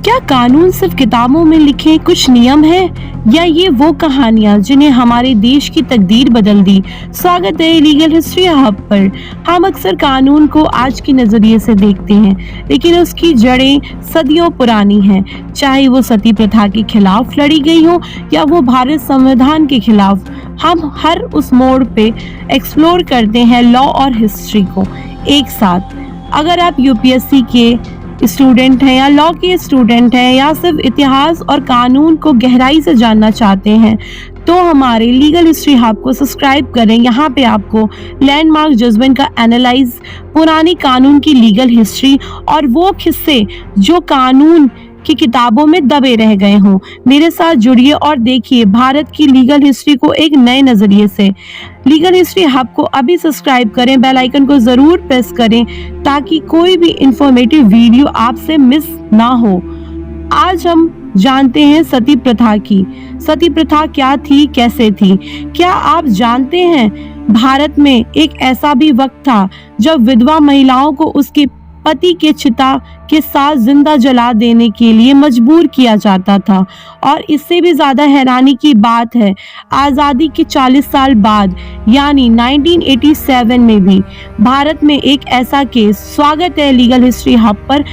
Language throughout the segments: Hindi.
क्या कानून सिर्फ किताबों में लिखे कुछ नियम हैं या ये वो कहानियां जिन्हें हमारे देश की तकदीर बदल दी। स्वागत है लीगल हिस्ट्री हब पर। हम अक्सर कानून को आज के नजरिए से देखते हैं, लेकिन उसकी जड़ें सदियों पुरानी हैं। चाहे वो सती प्रथा के खिलाफ लड़ी गई हो या वो भारत संविधान के खिलाफ, हम हर उस मोड़ पे एक्सप्लोर करते हैं लॉ और हिस्ट्री को एक साथ। अगर आप यूपीएससी के स्टूडेंट हैं या लॉ के स्टूडेंट हैं या सिर्फ इतिहास और कानून को गहराई से जानना चाहते हैं, तो हमारे लीगल हिस्ट्री हब को सब्सक्राइब करें। यहाँ पे आपको लैंडमार्क जजमेंट का एनालाइज, पुरानी कानून की लीगल हिस्ट्री और वो किस्से जो कानून की किताबों में दबे रह गए हों। मेरे साथ जुड़िए और देखिए भारत की लीगल हिस्ट्री को एक नए नजरिए से। लीगल हिस्ट्री हब को अभी सब्सक्राइब करें, बेल आइकन को जरूर प्रेस करें ताकि कोई भी इंफॉर्मेटिव वीडियो आपसे मिस ना हो। आज हम जानते हैं सती प्रथा की। सती प्रथा क्या थी, कैसे थी? क्या आप जानते हैं भारत में एक ऐसा भी वक्त था जब विधवा महिलाओं को उसके पति के चिता के साथ जिंदा जला देने के लिए मजबूर किया जाता था। और इससे भी ज्यादा हैरानी की बात है, आजादी के 40 साल बाद यानी 1987 में भी भारत में एक ऐसा केस। स्वागत है लीगल हिस्ट्री हब पर।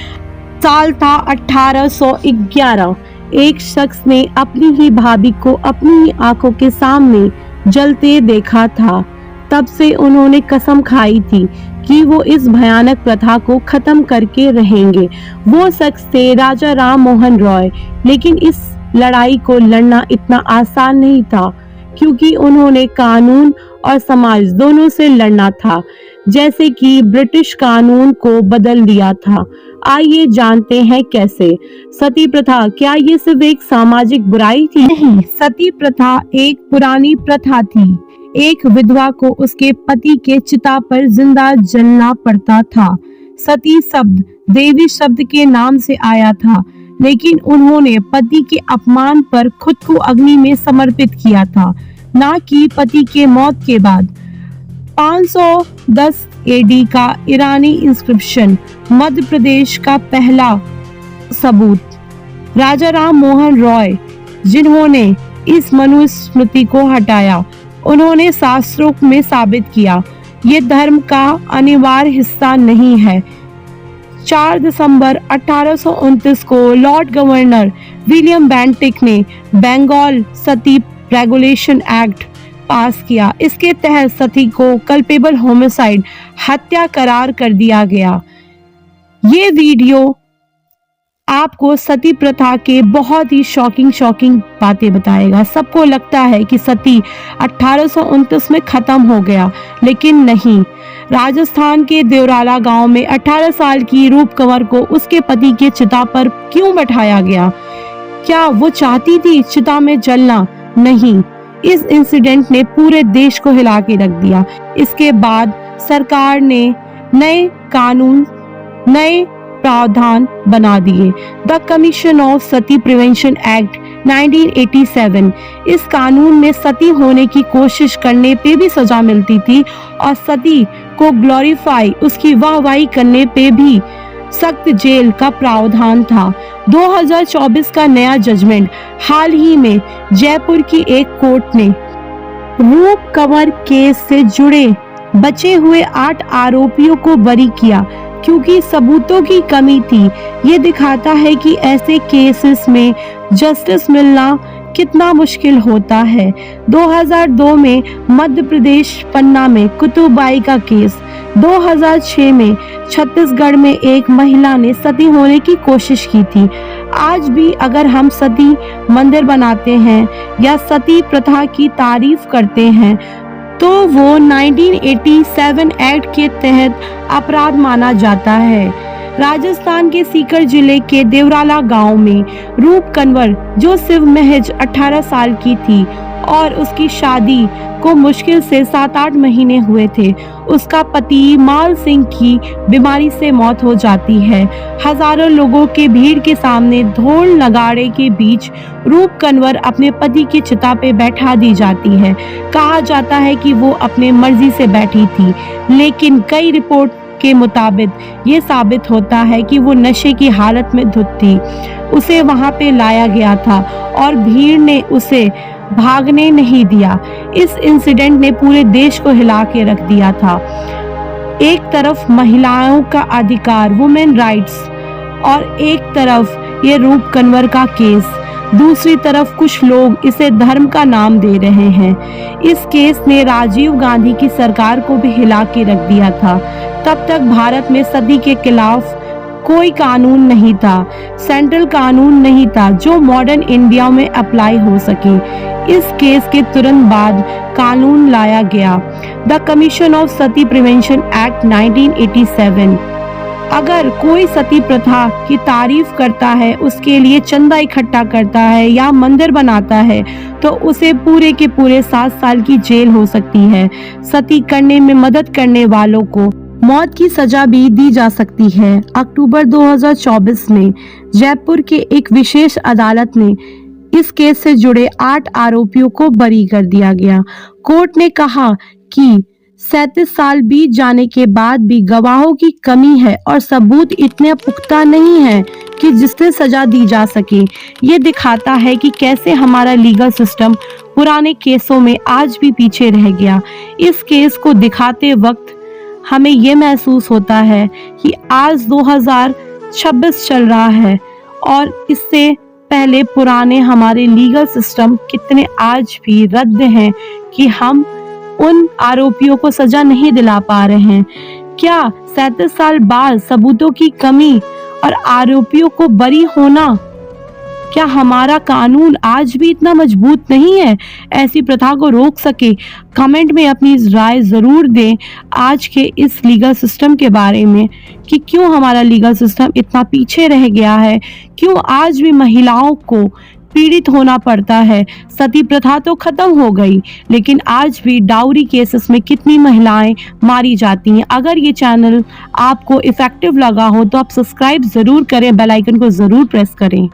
साल था 1811। एक शख्स ने अपनी ही भाभी को अपनी ही आंखों के सामने जलते देखा था। तब से उन्होंने कसम खाई थी कि वो इस भयानक प्रथा को खत्म करके रहेंगे। वो शख्स थे राजा राम मोहन रॉय। लेकिन इस लड़ाई को लड़ना इतना आसान नहीं था, क्योंकि उन्होंने कानून और समाज दोनों से लड़ना था, जैसे कि ब्रिटिश कानून को बदल दिया था। आइए जानते हैं कैसे। सती प्रथा, क्या ये सिर्फ एक सामाजिक बुराई थी? नहीं, सती प्रथा एक पुरानी प्रथा थी। एक विधवा को उसके पति के चिता पर जिंदा जलना पड़ता था। सती शब्द देवी शब्द के नाम से आया था, लेकिन उन्होंने पति के अपमान पर खुद को अग्नि में समर्पित किया था, ना कि पति के मौत के बाद। 510 एडी का ईरानी इंस्क्रिप्शन मध्य प्रदेश का पहला सबूत। राजा राम मोहन रॉय, जिन्होंने इस मनुस्मृति को हटाया, उन्होंने शास्त्रों में साबित किया ये धर्म का अनिवार्य हिस्सा नहीं है। 4 दिसंबर 1829 को लॉर्ड गवर्नर विलियम बेंटिक ने बंगाल सती रेगुलेशन एक्ट पास किया। इसके तहत सती को कल्पेबल होमिसाइड, हत्या करार कर दिया गया। ये वीडियो आपको सती प्रथा के बहुत ही शॉकिंग बातें बताएगा। सबको लगता है कि सती 1829 में खत्म हो गया, लेकिन नहीं। राजस्थान के देवराला गांव में 18 साल की रूप कंवर को उसके पति के चिता पर क्यों बैठाया गया? क्या वो चाहती थी चिता में जलना? नहीं, इस इंसिडेंट ने पूरे देश को हिला के रख दिया। इसके बाद सरकार ने नए कानून, नए प्रावधान बना दिए। The commission of Sati prevention act 1987। इस कानून में सती होने की कोशिश करने पे भी सजा मिलती थी और सती को ग्लोरीफाई, उसकी वाहवाही करने पे भी सख्त जेल का प्रावधान था। 2024 का नया जजमेंट। हाल ही में जयपुर की एक कोर्ट ने रूप कंवर केस से जुड़े बचे हुए 8 आरोपियों को बरी किया, क्योंकि सबूतों की कमी थी। ये दिखाता है कि ऐसे केसेस में जस्टिस मिलना कितना मुश्किल होता है। 2002 में मध्य प्रदेश पन्ना में कुतुबाई का केस। 2006 में छत्तीसगढ़ में एक महिला ने सती होने की कोशिश की थी। आज भी अगर हम सती मंदिर बनाते हैं या सती प्रथा की तारीफ करते हैं, तो वो 1987 एक्ट के तहत अपराध माना जाता है। राजस्थान के सीकर जिले के देवराला गांव में रूप कंवर, जो सिर्फ महज 18 साल की थी और उसकी शादी को मुश्किल से 7-8 महीने हुए थे, उसका पति माल सिंह की बीमारी से मौत हो जाती है। हजारों लोगों के भीड़ के सामने ढोल नगाड़े के बीच रूप कंवर अपने पति की चिता पे बैठा दी जाती है। कहा जाता है कि वो अपने मर्जी से बैठी थी, लेकिन कई रिपोर्ट के मुताबिक ये साबित होता है कि वो नशे की हालत में धुत थी। उसे वहां पे लाया गया था और भीड़ ने उसे भागने नहीं दिया। इस इंसिडेंट ने पूरे देश को हिला के रख दिया था। एक तरफ महिलाओं का अधिकार, वुमेन राइट्स, और एक तरफ ये रूप कन्वर का केस, दूसरी तरफ कुछ लोग इसे धर्म का नाम दे रहे हैं। इस केस ने राजीव गांधी की सरकार को भी हिला के रख दिया था। तब तक भारत में सती के खिलाफ कोई कानून नहीं था, सेंट्रल कानून नहीं था जो मॉडर्न इंडिया में अप्लाई हो सके। इस केस के तुरंत बाद कानून लाया गया, the commission of Sati prevention act 1987। अगर कोई सती प्रथा की तारीफ करता है, उसके लिए चंदा इकट्ठा करता है या मंदिर बनाता है, तो उसे पूरे के पूरे 7 साल की जेल हो सकती है। सती करने में मदद करने वालों को मौत की सजा भी दी जा सकती है। अक्टूबर 2024 में जयपुर के एक विशेष अदालत ने इस केस से जुड़े 8 आरोपियों को बरी कर दिया गया। कोर्ट ने कहा कि 37 साल बीत जाने के बाद भी गवाहों की कमी है और सबूत इतने पुख्ता नहीं है कि जिससे सजा दी जा सके। ये दिखाता है कि कैसे हमारा लीगल सिस्टम पुराने केसों में आज भी पीछे रह गया। इस केस को दिखाते वक्त हमें ये महसूस होता है कि आज 2026 चल रहा है और इससे पहले पुराने हमारे लीगल सिस्टम कितने आज भी रद्द हैं कि हम उन आरोपियों को सजा नहीं दिला पा रहे हैं। क्या 37 साल बाद सबूतों की कमी और आरोपियों को बरी होना, क्या हमारा कानून आज भी इतना मजबूत नहीं है ऐसी प्रथा को रोक सके? कमेंट में अपनी राय जरूर दें आज के इस लीगल सिस्टम के बारे में कि क्यों हमारा लीगल सिस्टम इतना पीछे रह गया है, क्यों आज भी महिलाओं को पीड़ित होना पड़ता है। सती प्रथा तो खत्म हो गई, लेकिन आज भी डाउरी केसेस में कितनी महिलाएं मारी जाती हैं। अगर ये चैनल आपको इफेक्टिव लगा हो तो आप सब्सक्राइब जरूर करें, बेल आइकन को जरूर प्रेस करें।